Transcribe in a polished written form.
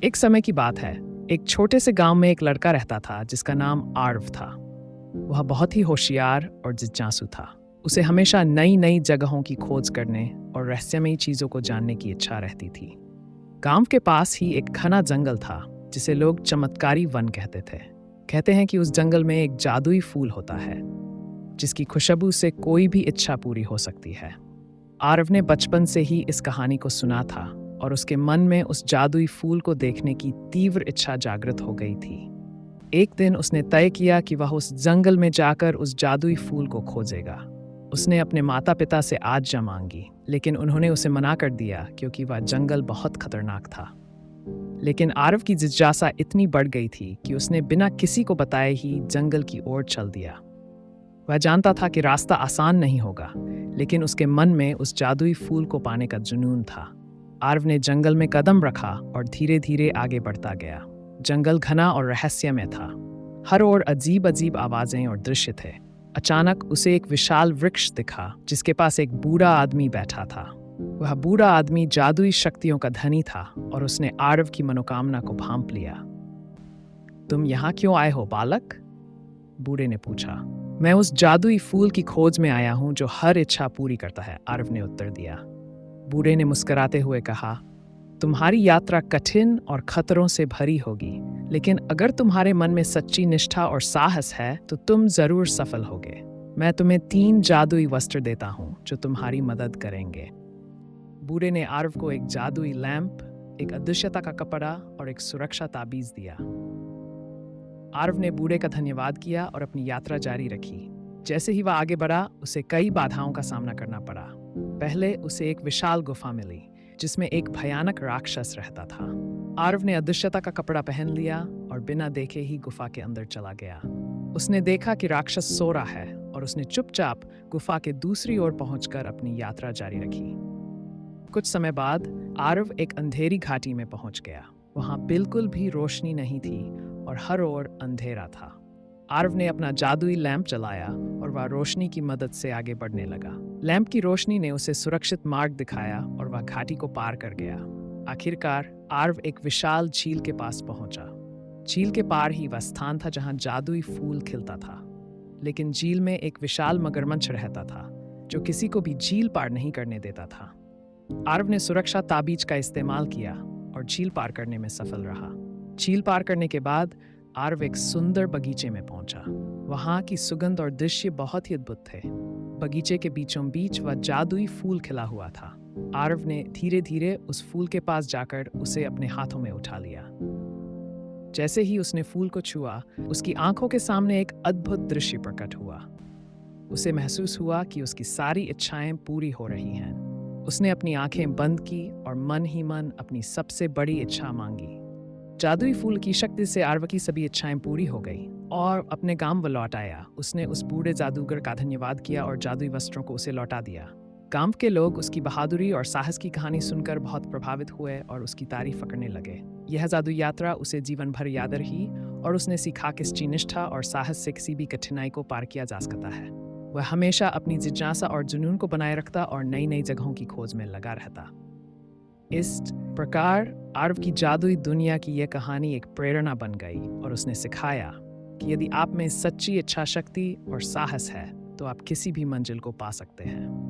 एक समय की बात है। एक छोटे से गांव में एक लड़का रहता था जिसका नाम आरव था। वह बहुत ही होशियार और जिज्ञासु था। उसे हमेशा नई नई जगहों की खोज करने और रहस्यमयी चीजों को जानने की इच्छा रहती थी। गांव के पास ही एक घना जंगल था जिसे लोग चमत्कारी वन कहते थे। कहते हैं कि उस जंगल में एक जादुई फूल होता है जिसकी खुशबू से कोई भी इच्छा पूरी हो सकती है। आरव ने बचपन से ही इस कहानी को सुना था और उसके मन में उस जादुई फूल को देखने की तीव्र इच्छा जागृत हो गई थी। एक दिन उसने तय किया कि वह उस जंगल में जाकर उस जादुई फूल को खोजेगा। उसने अपने माता पिता से आज्ञा मांगी, लेकिन उन्होंने उसे मना कर दिया क्योंकि वह जंगल बहुत खतरनाक था। लेकिन आरव की जिज्ञासा इतनी बढ़ गई थी कि उसने बिना किसी को बताए ही जंगल की ओर चल दिया। वह जानता था कि रास्ता आसान नहीं होगा, लेकिन उसके मन में उस जादुई फूल को पाने का जुनून था। आरव ने जंगल में कदम रखा और धीरे धीरे आगे बढ़ता गया। जंगल घना और रहस्यमय था। हर ओर अजीब अजीब आवाजें और दृश्य थे। अचानक उसे एक विशाल वृक्ष दिखा जिसके पास एक बूढ़ा आदमी बैठा था। वह बूढ़ा आदमी जादुई शक्तियों का धनी था और उसने आरव की मनोकामना को भांप लिया। तुम यहाँ क्यों आए हो बालक? बूढ़े ने पूछा। मैं उस जादुई फूल की खोज में आया हूं जो हर इच्छा पूरी करता है, आरव ने उत्तर दिया। बूढ़े ने मुस्कुराते हुए कहा, तुम्हारी यात्रा कठिन और खतरों से भरी होगी, लेकिन अगर तुम्हारे मन में सच्ची निष्ठा और साहस है तो तुम जरूर सफल होगे। मैं तुम्हें 3 जादुई वस्त्र देता हूं जो तुम्हारी मदद करेंगे। बूढ़े ने आरव को एक जादुई लैंप, एक अदृश्यता का कपड़ा और एक सुरक्षा ताबीज दिया। आरव ने बूढ़े का धन्यवाद किया और अपनी यात्रा जारी रखी। जैसे ही वह आगे बढ़ा, उसे कई बाधाओं का सामना करना पड़ा। पहले उसे एक विशाल गुफा मिली जिसमें एक भयानक राक्षस रहता था। आरव ने अदृश्यता का कपड़ा पहन लिया और बिना देखे ही गुफा के अंदर चला गया। उसने देखा कि राक्षस सो रहा है और उसने चुपचाप गुफा के दूसरी ओर पहुंचकर अपनी यात्रा जारी रखी। कुछ समय बाद आरव एक अंधेरी घाटी में पहुंच गया। वहां बिल्कुल भी रोशनी नहीं थी और हर ओर अंधेरा था। आरव ने अपना जादुई लैंप जलाया और वह रोशनी की मदद से आगे बढ़ने लगा। लैंप की रोशनी ने उसे सुरक्षित मार्ग दिखाया और वह घाटी को पार कर गया। आखिरकार आरव एक विशाल झील के पास पहुंचा। झील के पार ही वह स्थान था जहां जादुई फूल खिलता था। लेकिन झील में एक विशाल मगरमच्छ रहता था जो किसी को भी झील पार नहीं करने देता था। आरव ने सुरक्षा ताबीज का इस्तेमाल किया और झील पार करने में सफल रहा। झील पार करने के बाद आरव एक सुंदर बगीचे में पहुंचा। वहां की सुगंध और दृश्य बहुत ही अद्भुत थे। बगीचे के बीचों बीच वह जादुई फूल खिला हुआ था। आरव ने धीरे धीरे उस फूल के पास जाकर उसे अपने हाथों में उठा लिया। जैसे ही उसने फूल को छुआ, उसकी आंखों के सामने एक अद्भुत दृश्य प्रकट हुआ। उसे महसूस हुआ कि उसकी सारी इच्छाएं पूरी हो रही हैं। उसने अपनी आंखें बंद की और मन ही मन अपनी सबसे बड़ी इच्छा मांगी। जादुई फूल की शक्ति से आरव की सभी इच्छाएं पूरी हो गई और अपने गांव लौट आया। उसने उस बूढ़े जादूगर का धन्यवाद किया और जादुई वस्त्रों को उसे लौटा दिया। गांव के लोग उसकी बहादुरी और साहस की कहानी सुनकर बहुत प्रभावित हुए और उसकी तारीफ करने लगे। यह जादुई यात्रा उसे जीवन भर याद रही और उसने सीखा कि सच्ची निष्ठा और साहस से किसी भी कठिनाई को पार किया जा सकता है। वह हमेशा अपनी जिज्ञासा और जुनून को बनाए रखता और नई नई जगहों की खोज में लगा रहता। इस प्रकार आरव की जादुई दुनिया की यह कहानी एक प्रेरणा बन गई और उसने सिखाया कि यदि आप में सच्ची इच्छा शक्ति और साहस है तो आप किसी भी मंजिल को पा सकते हैं।